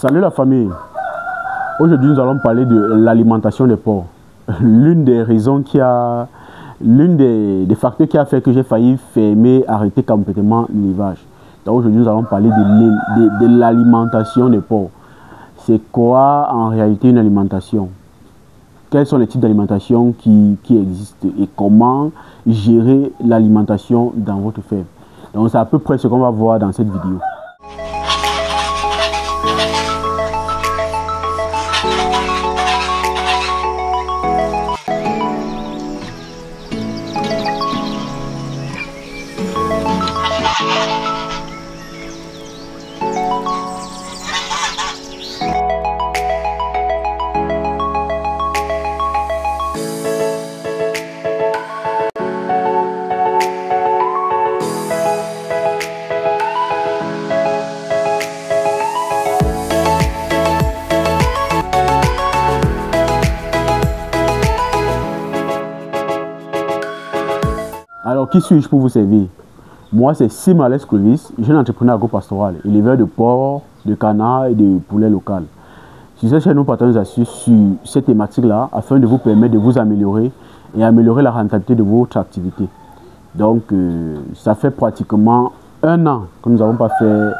Salut la famille. Aujourd'hui, nous allons parler de l'alimentation des porcs. L'une des raisons des facteurs qui a fait que j'ai failli arrêter complètement l'élevage. Donc aujourd'hui, nous allons parler de l'alimentation des porcs. C'est quoi en réalité une alimentation? Quels sont les types d'alimentation qui existent et comment gérer l'alimentation dans votre ferme? Donc c'est à peu près ce qu'on va voir dans cette vidéo. Alors, qui suis-je pour vous servir? Moi, c'est Sim Alex Clovis, jeune entrepreneur agropastoral, éleveur de porcs, de canards et de poulets local. Sur cette chaîne, nous partagons des astuces sur cette thématique-là afin de vous permettre de vous améliorer et améliorer la rentabilité de votre activité. Donc, ça fait pratiquement un an que nous n'avons pas fait,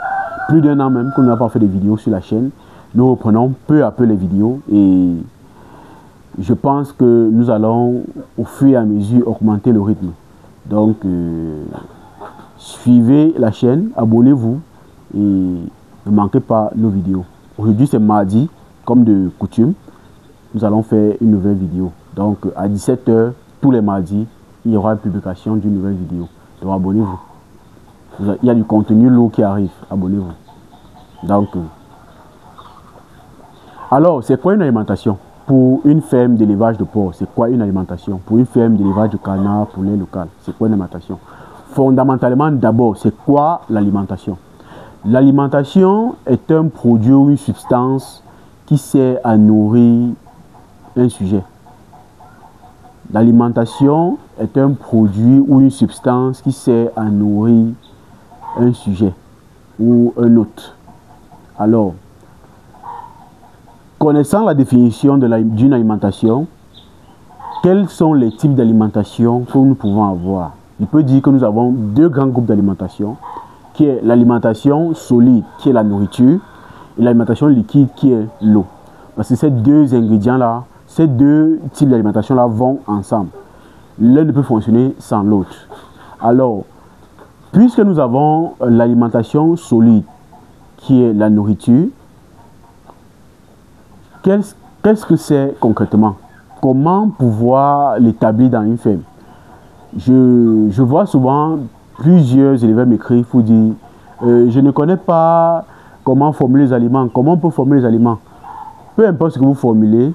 plus d'un an même, que nous n'avons pas fait de vidéos sur la chaîne. Nous reprenons peu à peu les vidéos et je pense que nous allons au fur et à mesure augmenter le rythme. Donc, suivez la chaîne, abonnez-vous et ne manquez pas nos vidéos. Aujourd'hui, c'est mardi, comme de coutume. Nous allons faire une nouvelle vidéo. Donc, à 17 h, tous les mardis, il y aura une publication d'une nouvelle vidéo. Donc, abonnez-vous. Il y a du contenu lourd qui arrive. Abonnez-vous. Donc, alors, c'est quoi une alimentation? Pour une ferme d'élevage de porc, c'est quoi une alimentation? Pour une ferme d'élevage de canard, poulet local, c'est quoi une alimentation? Fondamentalement, d'abord, c'est quoi l'alimentation? L'alimentation est un produit ou une substance qui sert à nourrir un sujet. L'alimentation est un produit ou une substance qui sert à nourrir un sujet ou un autre. Alors, connaissant la définition d'une alimentation, quels sont les types d'alimentation que nous pouvons avoir? Il peut dire que nous avons deux grands groupes d'alimentation, qui est l'alimentation solide, qui est la nourriture, et l'alimentation liquide, qui est l'eau. Parce que ces deux ingrédients-là, ces deux types d'alimentation-là vont ensemble. L'un ne peut fonctionner sans l'autre. Alors, puisque nous avons l'alimentation solide, qui est la nourriture, qu'est-ce que c'est concrètement? Comment pouvoir l'établir dans une ferme? Je vois souvent plusieurs éleveurs m'écrire pour dire je ne connais pas comment formuler les aliments. Comment on peut formuler les aliments? Peu importe ce que vous formulez,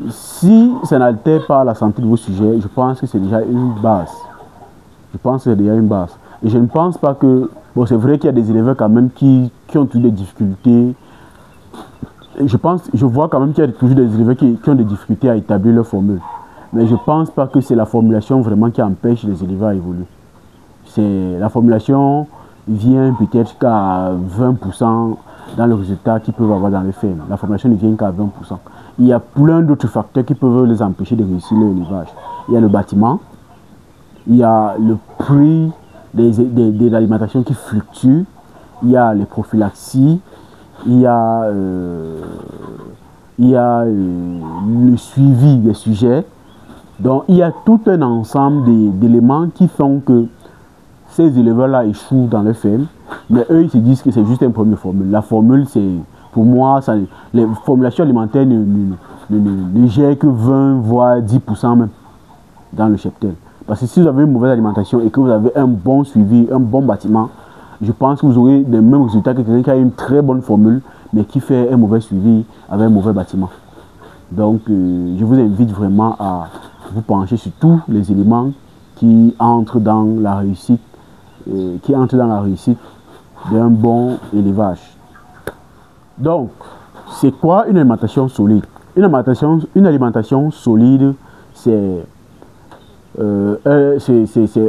si ça n'altère pas la santé de vos sujets, je pense que c'est déjà une base. Je pense que c'est déjà une base. Et je ne pense pas que... Bon, c'est vrai qu'il y a des éleveurs quand même qui ont eu des difficultés. Je vois quand même qu'il y a toujours des éleveurs qui ont des difficultés à établir leur formule. Mais je ne pense pas que c'est la formulation vraiment qui empêche les éleveurs à évoluer. La formulation vient peut-être qu'à 20% dans le résultat qu'ils peuvent avoir dans les fermes. La formulation ne vient qu'à 20%. Il y a plein d'autres facteurs qui peuvent les empêcher de réussir l'élevage. Il y a le bâtiment, il y a le prix de l'alimentation qui fluctue, il y a les prophylaxies, il y a le suivi des sujets. Donc, il y a tout un ensemble d'éléments qui font que ces éleveurs-là échouent dans les fermes. Mais eux, ils se disent que c'est juste un problème de formule. La formule, c'est, pour moi, les formulations alimentaires ne gèrent que 20 voire 10% même dans le cheptel. Parce que si vous avez une mauvaise alimentation et que vous avez un bon suivi, un bon bâtiment, je pense que vous aurez les mêmes résultats que quelqu'un qui a une très bonne formule, mais qui fait un mauvais suivi avec un mauvais bâtiment. Donc, je vous invite vraiment à vous pencher sur tous les éléments qui entrent dans la réussite, d'un bon élevage. Donc, c'est quoi une alimentation solide? Une alimentation solide, c'est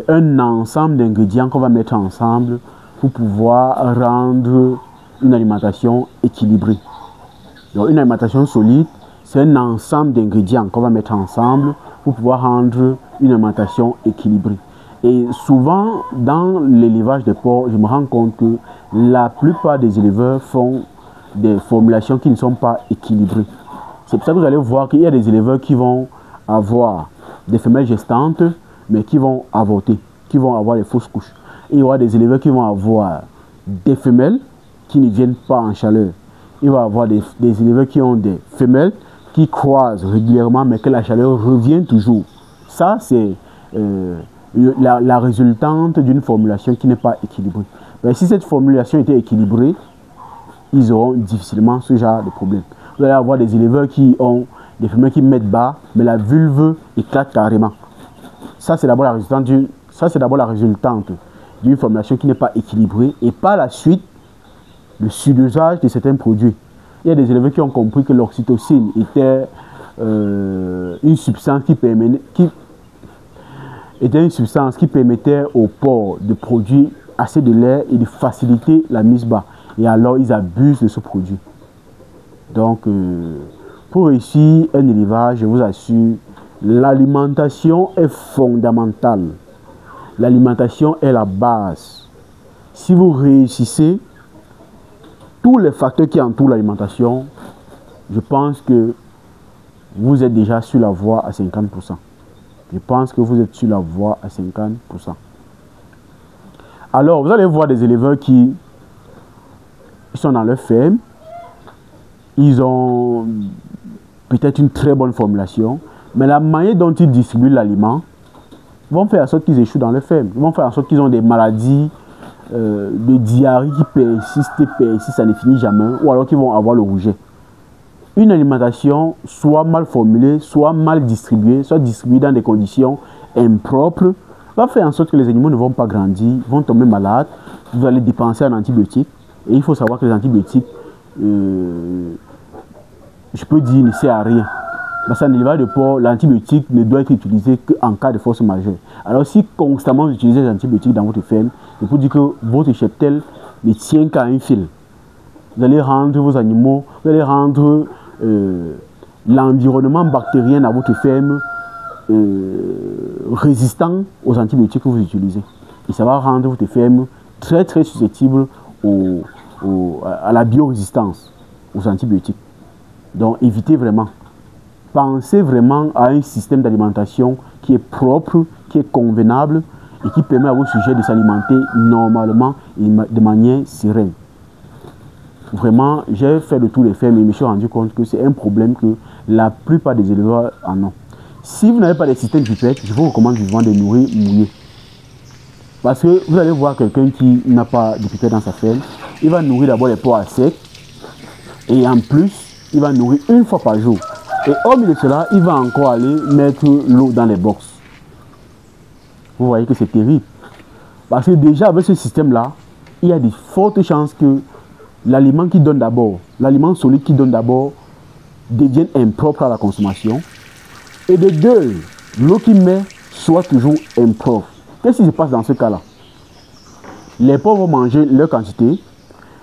un ensemble d'ingrédients qu'on va mettre ensemble pour pouvoir rendre une alimentation équilibrée. Donc une alimentation solide, c'est un ensemble d'ingrédients qu'on va mettre ensemble pour pouvoir rendre une alimentation équilibrée. Et souvent, dans l'élevage des porcs, je me rends compte que la plupart des éleveurs font des formulations qui ne sont pas équilibrées. C'est pour ça que vous allez voir qu'il y a des éleveurs qui vont avoir des femelles gestantes, mais qui vont avorter, qui vont avoir des fausses couches. Et il y aura des éleveurs qui vont avoir des femelles qui ne viennent pas en chaleur. Il va y avoir des éleveurs qui ont des femelles qui croisent régulièrement, mais que la chaleur revient toujours. Ça, c'est la résultante d'une formulation qui n'est pas équilibrée. Mais si cette formulation était équilibrée, ils auront difficilement ce genre de problème. Vous allez avoir des éleveurs qui ont des femelles qui mettent bas, mais la vulve éclate carrément. Ça, c'est d'abord la résultante d'une formulation qui n'est pas équilibrée. Et par la suite, le surdosage de certains produits. Il y a des éleveurs qui ont compris que l'oxytocine était une substance qui permettait aux porcs de produire assez de lait et de faciliter la mise bas. Et alors, ils abusent de ce produit. Donc, pour réussir un élevage, je vous assure, l'alimentation est fondamentale. L'alimentation est la base. Si vous réussissez, tous les facteurs qui entourent l'alimentation, je pense que vous êtes déjà sur la voie à 50%. Je pense que vous êtes sur la voie à 50%. Alors, vous allez voir des éleveurs qui sont dans leur ferme. Ils ont peut-être une très bonne formulation, mais la manière dont ils distribuent l'aliment vont faire en sorte qu'ils échouent dans leur ferme. Ils vont faire en sorte qu'ils ont des maladies de diarrhée qui persistent, ça ne finit jamais, ou alors qu'ils vont avoir le rouget. Une alimentation soit mal formulée, soit mal distribuée, soit distribuée dans des conditions impropres, va faire en sorte que les animaux ne vont pas grandir, vont tomber malades, vous allez dépenser en antibiotiques. Et il faut savoir que les antibiotiques, je peux dire, ne servent à rien. Parce qu'en élevage de porc, l'antibiotique ne doit être utilisé qu'en cas de force majeure. Alors si constamment vous utilisez des antibiotiques dans votre ferme, je peux dire que votre cheptel ne tient qu'à un fil. Vous allez rendre vos animaux, vous allez rendre l'environnement bactérien dans votre ferme résistant aux antibiotiques que vous utilisez. Et ça va rendre votre ferme très très susceptible à la biorésistance aux antibiotiques. Donc évitez vraiment. Pensez vraiment à un système d'alimentation qui est propre, qui est convenable et qui permet à vos sujets de s'alimenter normalement et de manière sereine. Vraiment, j'ai fait le tour des fermes et je me suis rendu compte que c'est un problème que la plupart des éleveurs en ont. Si vous n'avez pas de système pipette, je vous recommande vivement de nourrir mouillé. Parce que vous allez voir quelqu'un qui n'a pas de pipette dans sa ferme, il va nourrir d'abord les porcs à sec et en plus, il va nourrir une fois par jour. Et au milieu de cela, il va encore aller mettre l'eau dans les box. Vous voyez que c'est terrible. Parce que déjà avec ce système-là, il y a de fortes chances que l'aliment qui donne d'abord, l'aliment solide qui donne d'abord, devienne impropre à la consommation. Et de deux, l'eau qu'il met soit toujours impropre. Qu'est-ce qui se passe dans ce cas-là? Les porcs vont manger leur quantité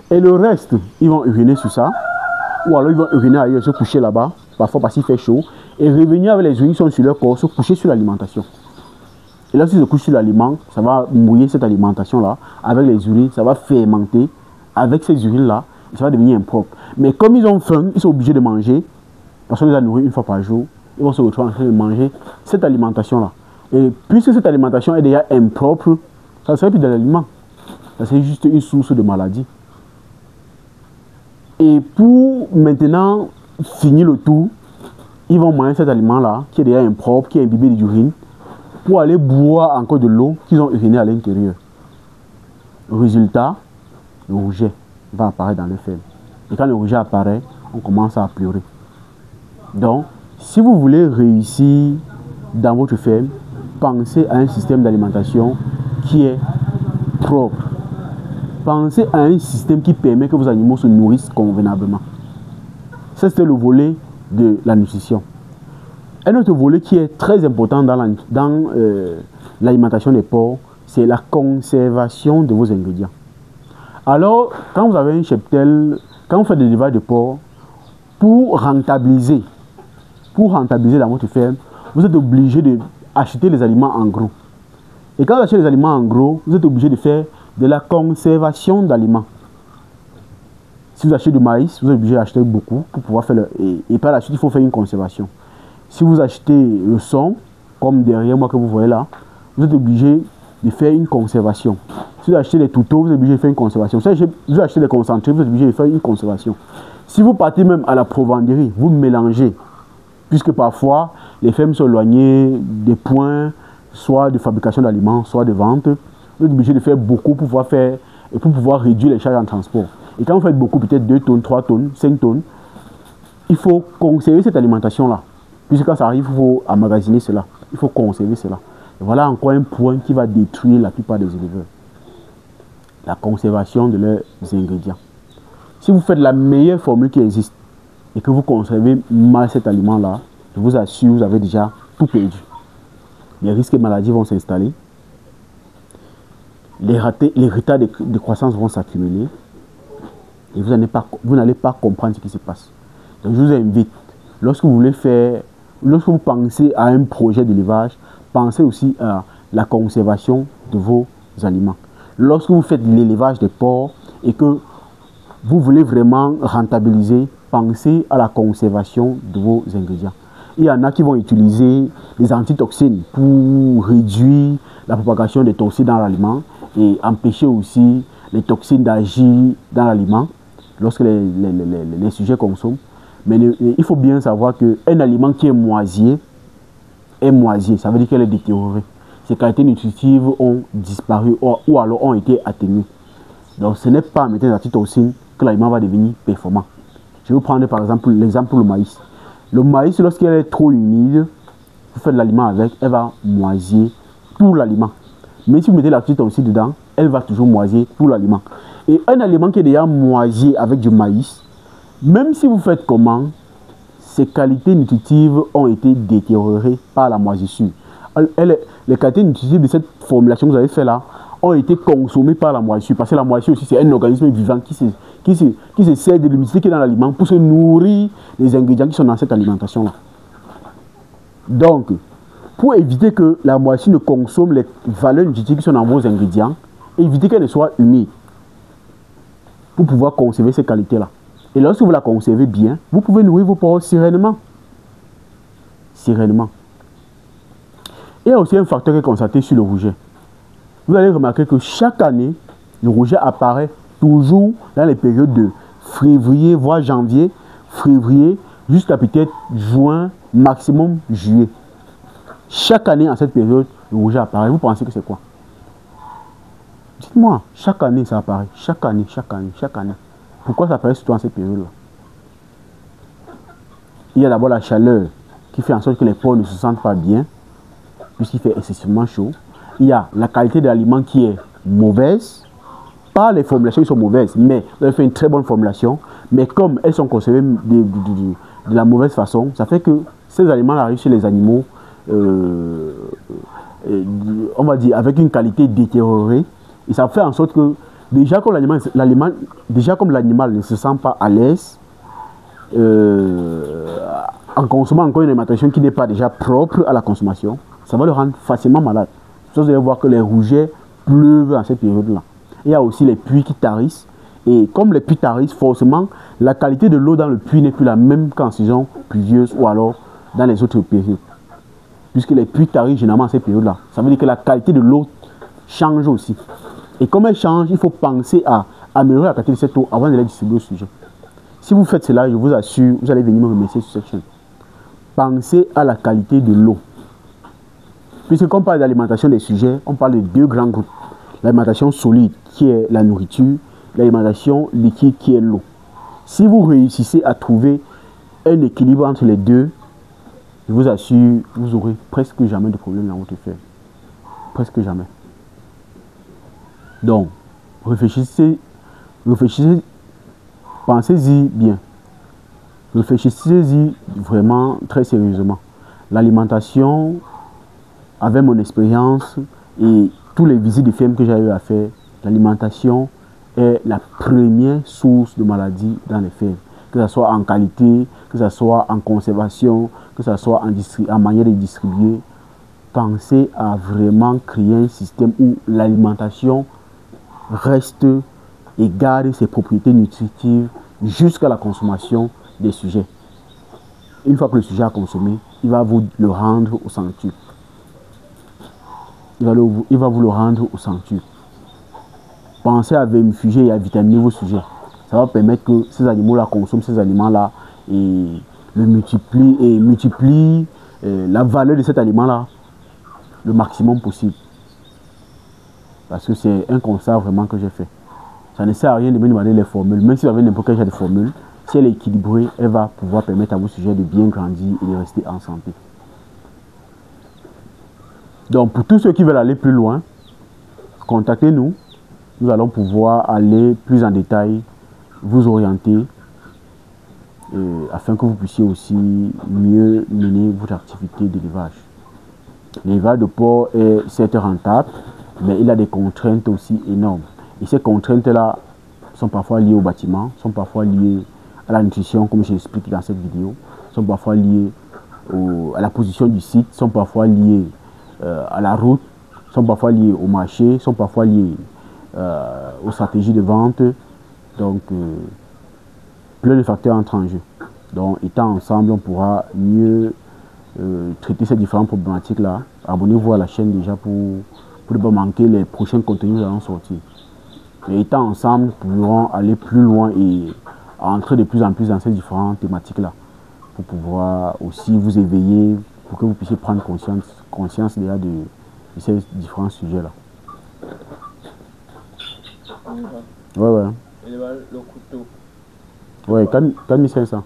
et le reste, ils vont uriner sur ça. Ou alors ils vont uriner ailleurs, se coucher là-bas, parfois parce qu'il fait chaud, et revenir avec les urines qui sont sur leur corps, se coucher sur l'alimentation. Et lorsqu'ils se couchent sur l'aliment, ça va mouiller cette alimentation-là, avec les urines, ça va fermenter, avec ces urines-là, ça va devenir impropre. Mais comme ils ont faim, ils sont obligés de manger, parce qu'on les a nourris une fois par jour, ils vont se retrouver en train de manger cette alimentation-là. Et puisque cette alimentation est déjà impropre, ça ne serait plus de l'aliment, ça serait juste une source de maladie. Et pour maintenant finir le tour, ils vont manger cet aliment-là, qui est déjà impropre, qui est imbibé d'urine, pour aller boire encore de l'eau qu'ils ont urinée à l'intérieur. Résultat, le rouget va apparaître dans le ferme. Et quand le rouget apparaît, on commence à pleurer. Donc, si vous voulez réussir dans votre ferme, pensez à un système d'alimentation qui est propre. Pensez à un système qui permet que vos animaux se nourrissent convenablement. Ça, c'est le volet de la nutrition. Un autre volet qui est très important dans l'alimentation des porcs, c'est la conservation de vos ingrédients. Alors, quand vous avez un cheptel, quand vous faites des élevages de porc, pour rentabiliser dans votre ferme, vous êtes obligé d'acheter les aliments en gros. Et quand vous achetez les aliments en gros, vous êtes obligé de faire de la conservation d'aliments. Si vous achetez du maïs, vous êtes obligé d'acheter beaucoup pour pouvoir faire et par la suite, il faut faire une conservation. Si vous achetez le son, comme derrière moi que vous voyez là, vous êtes obligé de faire une conservation. Si vous achetez les touteaux, vous êtes obligé de faire une conservation. Si vous achetez les concentrés, vous êtes obligé de faire une conservation. Si vous partez même à la provenderie, vous mélangez. Puisque parfois, les fermes sont éloignées des points, soit de fabrication d'aliments, soit de vente. Vous êtes obligé de faire beaucoup pour pouvoir réduire les charges en transport. Et quand vous faites beaucoup, peut-être 2 tonnes, 3 tonnes, 5 tonnes, il faut conserver cette alimentation-là. Puisque quand ça arrive, il faut emmagasiner cela. Il faut conserver cela. Et voilà encore un point qui va détruire la plupart des éleveurs. La conservation de leurs ingrédients. Si vous faites la meilleure formule qui existe et que vous conservez mal cet aliment-là, je vous assure, vous avez déjà tout perdu. Les risques de maladies vont s'installer. Les retards de croissance vont s'accumuler. Et vous n'allez pas comprendre ce qui se passe. Donc je vous invite, lorsque vous pensez à un projet d'élevage, pensez aussi à la conservation de vos aliments. Lorsque vous faites l'élevage des porcs et que vous voulez vraiment rentabiliser, pensez à la conservation de vos ingrédients. Il y en a qui vont utiliser des antitoxines pour réduire la propagation des toxines dans l'aliment et empêcher aussi les toxines d'agir dans l'aliment lorsque les sujets consomment. Mais il faut bien savoir qu'un aliment qui est moisier, ça veut dire qu'elle est détériorée. Ses qualités nutritives ont disparu ou alors ont été atténuées. Donc ce n'est pas en mettant des antitoxines que l'aliment va devenir performant. Je vais vous prendre par exemple l'exemple du maïs. Le maïs, lorsqu'elle est trop humide, vous faites l'aliment avec, elle va moisir tout l'aliment. Mais si vous mettez l'antitoxine dedans, elle va toujours moisir tout l'aliment. Et un aliment qui est déjà moisi avec du maïs, même si vous faites comment, ses qualités nutritives ont été détériorées par la moisissure. Les qualités nutritives de cette formulation que vous avez fait là ont été consommées par la moisissure. Parce que la moisissure aussi, c'est un organisme vivant qui se sert de l'humidité qui est dans l'aliment pour se nourrir des ingrédients qui sont dans cette alimentation-là. Donc, pour éviter que la moisissure ne consomme les valeurs nutritives qui sont dans vos ingrédients, évitez qu'elle ne soit humide pour pouvoir conserver ces qualités-là. Et lorsque vous la conservez bien, vous pouvez nourrir vos porcs sereinement. Sereinement. Il y a aussi un facteur qui est constaté sur le rouget. Vous allez remarquer que chaque année, le rouget apparaît toujours dans les périodes de février, voire janvier, février, jusqu'à peut-être juin, maximum juillet. Chaque année, en cette période, le rouget apparaît. Vous pensez que c'est quoi? Dites-moi, chaque année ça apparaît. Chaque année. Pourquoi ça apparaît surtout en cette période-là? Il y a d'abord la chaleur qui fait en sorte que les porcs ne se sentent pas bien, puisqu'il fait excessivement chaud. Il y a la qualité de l'aliment qui est mauvaise. Pas les formulations qui sont mauvaises, mais vous avez fait une très bonne formulation. Mais comme elles sont conservées de la mauvaise façon, ça fait que ces aliments arrivent chez les animaux, on va dire, avec une qualité détériorée. Et ça fait en sorte que, déjà comme l'animal ne se sent pas à l'aise, en consommant encore une alimentation qui n'est pas déjà propre à la consommation, ça va le rendre facilement malade. Vous allez voir que les rougets pleuvent en cette période-là. Il y a aussi les puits qui tarissent. Et comme les puits tarissent, forcément, la qualité de l'eau dans le puits n'est plus la même qu'en saison pluvieuse ou alors dans les autres périodes. Puisque les puits tarissent généralement en cette période-là. Ça veut dire que la qualité de l'eau change aussi. Et comme elle change, il faut penser à améliorer la qualité de cette eau avant de la distribuer au sujet. Si vous faites cela, je vous assure, vous allez venir me remercier sur cette chaîne. Pensez à la qualité de l'eau. Puisque quand on parle d'alimentation des sujets, on parle de deux grands groupes. L'alimentation solide, qui est la nourriture, l'alimentation liquide, qui est l'eau. Si vous réussissez à trouver un équilibre entre les deux, je vous assure, vous aurez presque jamais de problème dans votre ferme. Presque jamais. Donc, réfléchissez, pensez-y bien. Réfléchissez-y vraiment très sérieusement. L'alimentation, avec mon expérience et tous les visites de ferme que j'ai eu à faire, l'alimentation est la première source de maladie dans les fermes. Que ce soit en qualité, que ce soit en conservation, que ce soit en manière de distribuer. Pensez à vraiment créer un système où l'alimentation reste et garde ses propriétés nutritives jusqu'à la consommation des sujets. Une fois que le sujet a consommé, il va vous le rendre au centuple. Il va vous le rendre au centuple. Pensez à vermifuger et à vitaminer vos sujets. Ça va permettre que ces animaux-là consomment ces aliments-là et multiplient la valeur de cet aliment-là le maximum possible. Parce que c'est un constat vraiment que j'ai fait. Ça ne sert à rien de me demander les formules. Même si vous avez n'importe quel genre de formule, si elle est équilibrée, elle va pouvoir permettre à vos sujets de bien grandir et de rester en santé. Donc pour tous ceux qui veulent aller plus loin, contactez-nous. Nous allons pouvoir aller plus en détail, vous orienter, afin que vous puissiez aussi mieux mener votre activité d'élevage. L'élevage de porc est certes rentable, mais il a des contraintes aussi énormes. Et ces contraintes-là sont parfois liées au bâtiment, sont parfois liées à la nutrition, comme j'explique dans cette vidéo, sont parfois liées à la position du site, sont parfois liées à la route, sont parfois liées au marché, sont parfois liées aux stratégies de vente. Donc, plein de facteurs entrent en jeu. Donc, étant ensemble, on pourra mieux traiter ces différentes problématiques-là. Abonnez-vous à la chaîne déjà pour ne pas manquer les prochains contenus que nous allons sortir. Et étant ensemble, nous pourrons aller plus loin et entrer de plus en plus dans ces différentes thématiques-là pour pouvoir aussi vous éveiller, pour que vous puissiez prendre conscience déjà de ces différents sujets-là. Ouais. Et le couteau. Ouais, 4500.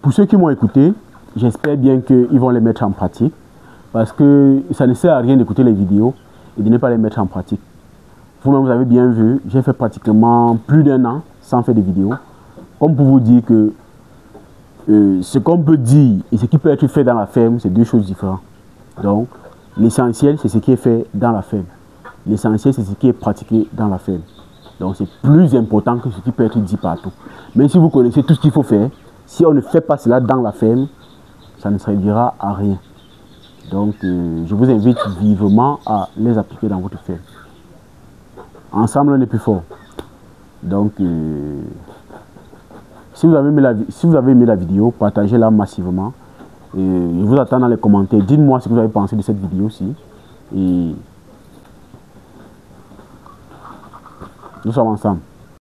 Pour ceux qui m'ont écouté, j'espère bien qu'ils vont les mettre en pratique. Parce que ça ne sert à rien d'écouter les vidéos et de ne pas les mettre en pratique. Vous-même, vous avez bien vu, j'ai fait pratiquement plus d'1 an sans faire de vidéos. Comme pour vous dire que ce qu'on peut dire et ce qui peut être fait dans la ferme, c'est deux choses différentes. Donc, l'essentiel, c'est ce qui est fait dans la ferme. L'essentiel, c'est ce qui est pratiqué dans la ferme. Donc, c'est plus important que ce qui peut être dit partout. Même si vous connaissez tout ce qu'il faut faire, si on ne fait pas cela dans la ferme, ça ne servira à rien. Donc, je vous invite vivement à les appliquer dans votre ferme. Ensemble, on est plus fort. Donc, si vous avez aimé la vidéo, partagez-la massivement. Et je vous attends dans les commentaires. Dites-moi ce que vous avez pensé de cette vidéo-ci. Et nous sommes ensemble.